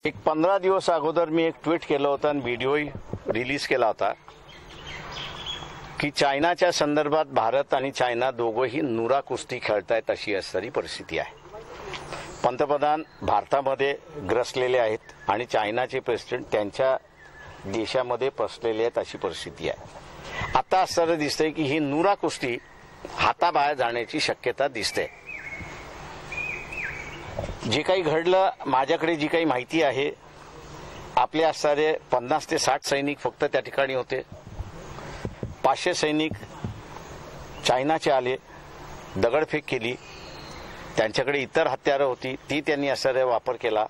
एक 15 दिवस अगोदर मी एक ट्विट केलं होतं आणि व्हिडिओही रिलीज केला होता की चायनाच्या संदर्भात भारत आणि चायना दोघंही नुरा कुस्ती खेळतायत अशी असणारी परिस्थिती आहे। पंतप्रधान भारतामध्ये ग्रसलेले आहेत आणि चायनाचे प्रेसिडेंट त्यांच्या देशामध्ये फसलेले आहेत अशी परिस्थिती आहे। आता असं दिसतंय की ही नुरा कुस्ती हाताबाहेर जाण्याची शक्यता दिसते। जे काही घडलं माझ्याकडे जी काही माहिती आहे, आपले असणारे 50 ते 60 सैनिक फक्त त्या ठिकाणी होते। 500 सैनिक चायनाचे आले, दगडफेक केली, त्यांच्याकडे इतर हत्यारं होती ती त्यांनी असणारे वापर केला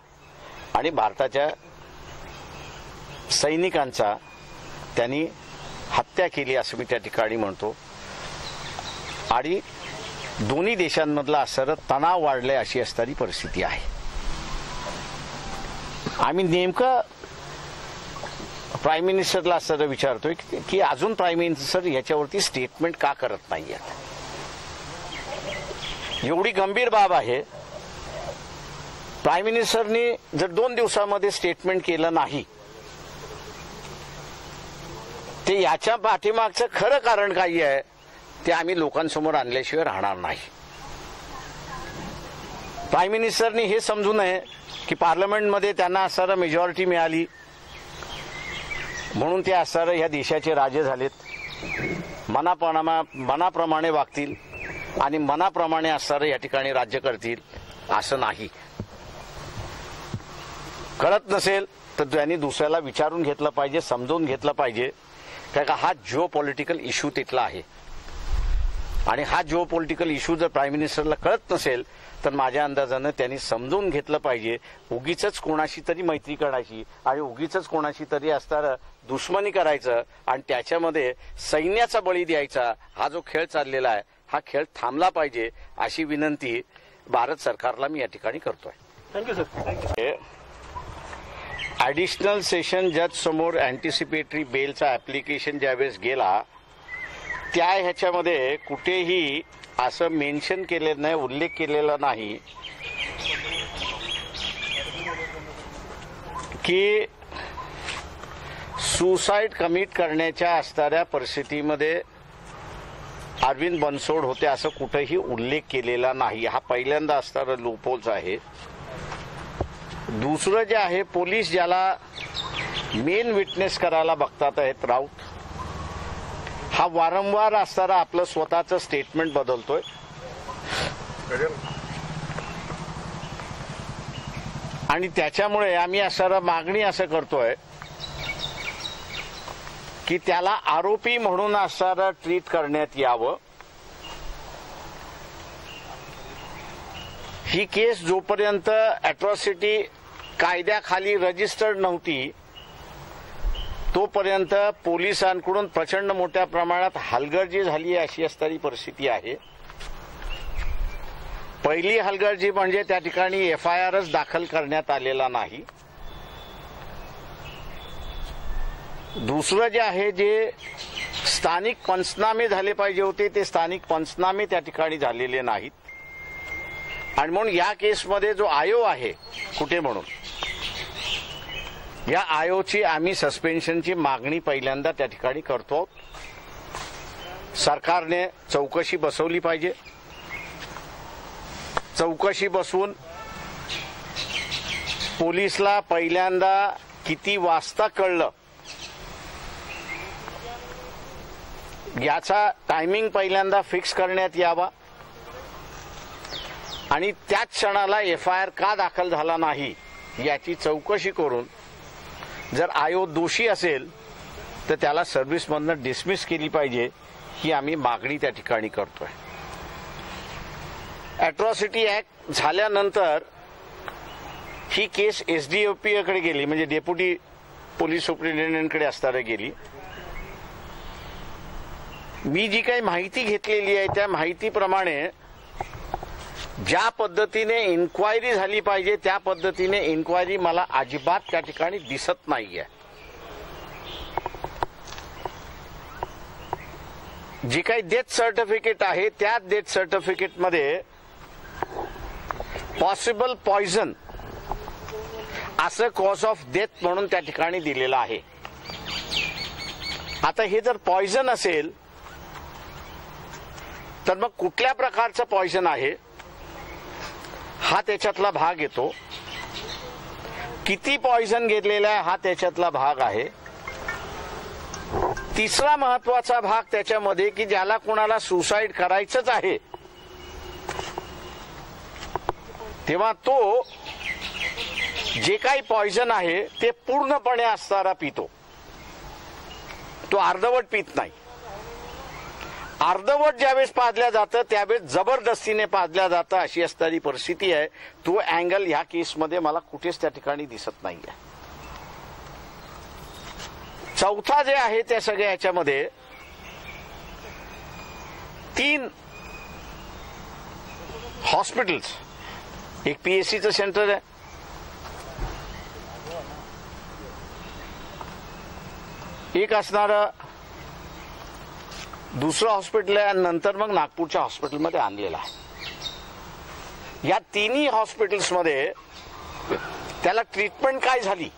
आणि भारताच्या सैनिकांचा त्यांनी हत्या केली असं मी त्या ठिकाणी म्हणतो। आणि दोन्ही देशांमधला असणारा तणाव वाढलाय अशी असणारी परिस्थिती आहे। आम्ही नेमकं प्राईम मिनिस्टरला असं विचारतोय की अजून प्राईम मिनिस्टर याच्यावरती स्टेटमेंट का करत नाहीयेत। एवढी गंभीर बाब आहे, प्राईम मिनिस्टरनी जर 2 दिवसामध्ये स्टेटमेंट केलं नाही ते याच्या पाठीमागचं खरं कारण काय आहे ते आम्ही लोकांसमोर आणल्याशिवाय राहणार नाही। प्राईम मिनिस्टरनी हे समजू नये की पार्लमेंटमध्ये त्यांना असणारी मेजॉरिटी मिळाली म्हणून ते असणारे या देशाचे राजे झालेत, मनाप्रमाणे वागतील आणि मनाप्रमाणे असणारे या ठिकाणी राज्य करतील असं नाही। कळत नसेल तर त्यांनी दुसऱ्याला विचारून घेतलं पाहिजे, समजून घेतलं पाहिजे, कारण का हा जिओ पॉलिटिकल इश्यू तिथला आहे आणि हा जिओ पॉलिटिकल इश्यू जर प्राईम मिनिस्टरला कळत नसेल तर माझ्या अंदाजानं त्यांनी समजून घेतलं पाहिजे। उगीच कोणाशी तरी मैत्री करायची आणि उगीच कोणाशी तरी असणारं दुश्मनी करायचं आणि त्याच्यामध्ये सैन्याचा बळी द्यायचा हा जो खेळ चाललेला आहे हा खेळ थांबला पाहिजे अशी विनंती भारत सरकारला मी या ठिकाणी करतोय। Thank you sir. ॲडिशनल सेशन जज समोर अँटिसिपेटरी बेलचा ॲप्लिकेशन ज्यावेळेस गेला त्या ह्याच्यामध्ये कुठेही असं मेन्शन केलेलं नाही, उल्लेख केलेला नाही की सुसाईड कमिट करण्याच्या असणाऱ्या परिस्थितीमध्ये अरविंद बनसोड होते असं कुठेही उल्लेख केलेला नाही। हा पहिल्यांदा असणारा लूपहोल्स आहे। दुसरं जे आहे, पोलीस ज्याला मेन विटनेस करायला बघतात आहेत राऊत, हा वारंवार असणारा आपलं स्वतःचं स्टेटमेंट बदलतोय आणि त्याच्यामुळे आम्ही असणारा मागणी असं करतोय की त्याला आरोपी म्हणून असणारा ट्रीट करण्यात यावं। ही केस जोपर्यंत अॅट्रॉसिटी कायद्याखाली रजिस्टर्ड नव्हती तोपर्यंत पोलिसांकडून प्रचंड मोठ्या प्रमाणात हलगर्जी झाली अशी असणारी परिस्थिती आहे। पहिली हलगर्जी म्हणजे त्या ठिकाणी FIRच दाखल करण्यात आलेला नाही। दुसरं जे आहे, जे स्थानिक पंचनामे झाले पाहिजे होते ते स्थानिक पंचनामे त्या ठिकाणी झालेले नाहीत आणि म्हणून या केसमध्ये जो आयोग आहे कुठे म्हणून या आयोगची आम्ही सस्पेन्शनची मागणी पहिल्यांदा त्या ठिकाणी करतो। सरकारने चौकशी बसवली पाहिजे। चौकशी बसवून पोलिसला पहिल्यांदा किती वाजता कळलं याचा टायमिंग पहिल्यांदा फिक्स करण्यात यावा आणि त्याच क्षणाला FIR का दाखल झाला नाही याची चौकशी करून जर आयोग दोषी असेल तर त्याला सर्व्हिसमधनं डिसमिस केली पाहिजे ही आम्ही मागणी त्या ठिकाणी करतोय। अॅट्रॉसिटी ऍक्ट झाल्यानंतर ही केस SDOP कडे गेली, म्हणजे डेप्युटी पोलीस सुप्रिंटेंडंटकडे असणारे गेली। मी जी काही माहिती घेतलेली आहे त्या माहितीप्रमाणे ज्या पद्धतीने इन्क्वायरी झाली पाहिजे त्या पद्धतीने इन्क्वायरी मला अजिबात त्या ठिकाणी दिसत नाहीये। जी काही डेथ सर्टिफिकेट आहे त्या डेथ सर्टिफिकेटमध्ये पॉसिबल पॉइझन असं कॉज ऑफ डेथ म्हणून त्या ठिकाणी दिलेलं आहे. आता हे जर पॉइझन असेल तर मग कुठल्या प्रकारचं पॉइझन आहे हा त्याच्यातला भाग येतो. किती पॉइझन घेतलेला आहे हा त्याच्यातला भाग आहे. तिसरा महत्वाचा भाग त्याच्यामध्ये की ज्याला कोणाला सुसाईड करायचंच आहे तेव्हा तो जे काही पॉइझन आहे ते पूर्णपणे असणारा पितो. तो अर्धवट पित नाही. अर्धवट ज्यावेळेस पाजल्या जातं त्यावेळेस जबरदस्तीने पाजल्या जातं अशी असणारी परिस्थिती आहे. तो अँगल ह्या केसमध्ये मला कुठेच त्या ठिकाणी दिसत नाहीये. चौथा जे आहे त्या सगळ्या ह्याच्यामध्ये 3 हॉस्पिटल्स, एक पीएससीचं सेंटर आहे, एक असणारं दुसरं हॉस्पिटल आहे आणि नंतर मग नागपूरच्या हॉस्पिटलमध्ये आणलेलं आहे. या तिन्ही हॉस्पिटल्समध्ये त्याला ट्रीटमेंट काय झाली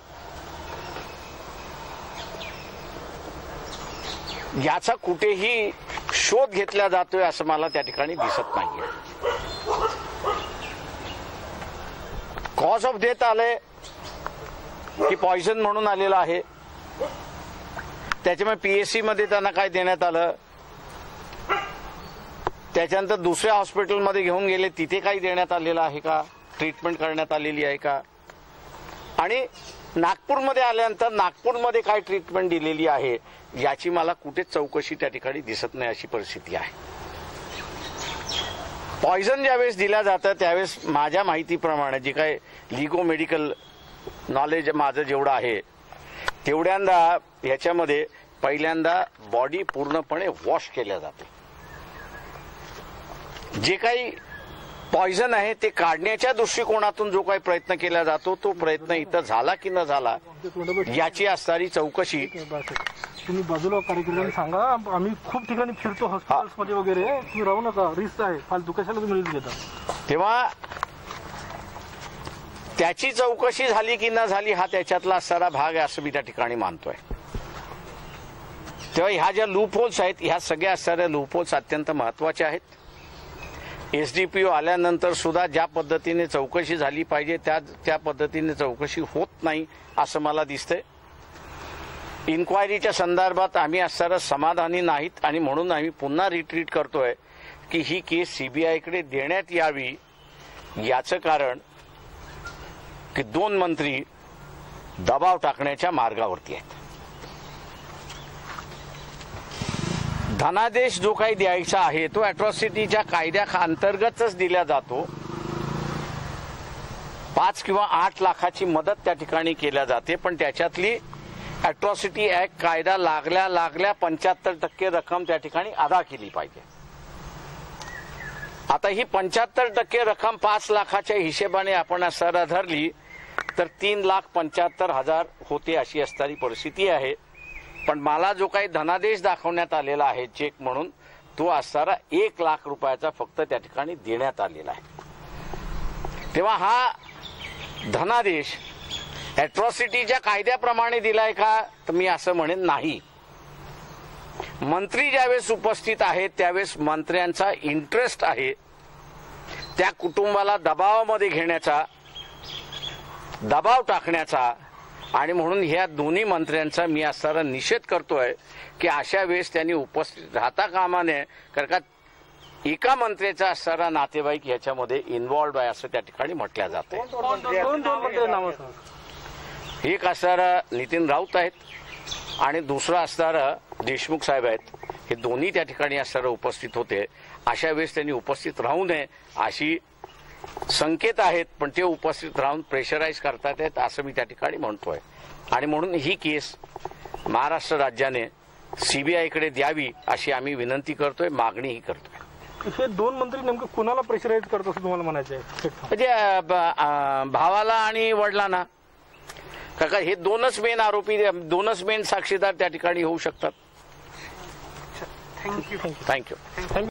याचा कुठेही शोध घेतला जातोय असं मला त्या ठिकाणी दिसत नाहीये. कॉज ऑफ डेथ आलंय की पॉइझन म्हणून आलेलं आहे. त्याच्यामुळे पीएससी मध्ये त्यांना काय देण्यात आलं, त्याच्यानंतर दुसऱ्या हॉस्पिटलमध्ये घेऊन गेले तिथे काही देण्यात आलेलं आहे का, ट्रीटमेंट करण्यात आलेली आहे का, आणि नागपूरमध्ये आल्यानंतर नागपूरमध्ये काय ट्रीटमेंट दिलेली आहे याची मला कुठेच चौकशी त्या ठिकाणी दिसत नाही अशी परिस्थिती आहे. पॉइझन ज्यावेळेस दिल्या जातं त्यावेळेस माझ्या माहितीप्रमाणे जे काय लिगो मेडिकल नॉलेज माझं जेवढं आहे तेवढ्यांदा ह्याच्यामध्ये पहिल्यांदा बॉडी पूर्णपणे वॉश केल्या जाते. जे काही पॉइझन आहे ते काढण्याच्या दृष्टिकोनातून जो काही प्रयत्न केला जातो तो प्रयत्न इथं झाला की न झाला याची असणारी चौकशी. तुम्ही बाजूला कार्यक्रम सांगा. आम्ही खूप ठिकाणी फिरतो हॉस्पिटल्समध्ये वगैरे. तुम्ही राहू नका, रिस्क आहे. फालतू कशाला तुम्ही रिस्क घेता. तेव्हा त्याची चौकशी झाली की न झाली हा त्याच्यातला असणारा भाग आहे असं मी त्या ठिकाणी मानतोय. तेव्हा ह्या ज्या लूप होल्स आहेत ह्या सगळ्या असणाऱ्या लूप होल्स अत्यंत महत्वाच्या आहेत. एसडीपीओ आल्यानंतर सुद्धा ज्या पद्धतीने चौकशी झाली पाहिजे त्या पद्धतीने चौकशी होत नाही असं मला दिसतंय. इन्क्वायरीच्या संदर्भात आम्ही असणारं समाधानी नाहीत आणि म्हणून आम्ही पुन्हा रिट्रीट करतोय की ही केस सीबीआयकडे देण्यात यावी. याचं कारण की 2 मंत्री दबाव टाकण्याच्या मार्गावरती आहेत. धनादेश जो काही द्यायचा आहे तो अॅट्रॉसिटीच्या कायद्या अंतर्गतच दिला जातो. 5 किंवा 8 लाखाची मदत त्या ठिकाणी केल्या जाते, पण त्याच्यातली अॅट्रॉसिटी ऍक्ट कायदा लागल्या 75% रक्कम त्या ठिकाणी अदा केली पाहिजे. आता ही 75% रक्कम 5 लाखाच्या हिशेबाने आपण असताना धरली तर 3,75,000 होते अशी असणारी परिस्थिती आहे. पण मला जो काही धनादेश दाखवण्यात आलेला आहे चेक म्हणून तो असणारा 1 लाख रुपयाचा फक्त त्या ठिकाणी देण्यात आलेला आहे. तेव्हा हा धनादेश अॅट्रॉसिटीच्या कायद्याप्रमाणे दिलाय का तर मी असं म्हणेन नाही. मंत्री ज्यावेळेस उपस्थित आहेत त्यावेळेस मंत्र्यांचा इंटरेस्ट आहे त्या कुटुंबाला दबावामध्ये घेण्याचा, दबाव टाकण्याचा, आणि म्हणून ह्या दोन्ही मंत्र्यांचा मी असणारा निषेध करतोय की अशा वेळेस त्यांनी उपस्थित राहता कामा नये. कारण का एका मंत्र्याचा असणारा नातेवाईक ह्याच्यामध्ये इन्व्हॉल्व्ह आहे असं त्या ठिकाणी म्हटलं जातं. एक असणारा नितीन राऊत आहेत आणि दुसरा असणारा देशमुख साहेब आहेत. हे दोन्ही त्या ठिकाणी असणारा उपस्थित होते. अशा वेळेस त्यांनी उपस्थित राहू नये अशी संकेत आहेत, पण ते उपस्थित राहून प्रेशराईज करतात आहेत असं मी त्या ठिकाणी म्हणतोय. आणि म्हणून ही केस महाराष्ट्र राज्याने सीबीआयकडे द्यावी अशी आम्ही विनंती करतोय, मागणीही करतोय. हे 2 मंत्री नेमकं कुणाला प्रेशराईज करतात असं तुम्हाला म्हणायचं आहे? म्हणजे भावाला आणि वडिलांना. काका हे 2च मेन आरोपी, 2च मेन साक्षीदार त्या ठिकाणी होऊ शकतात. थँक्यू. थँक्यू.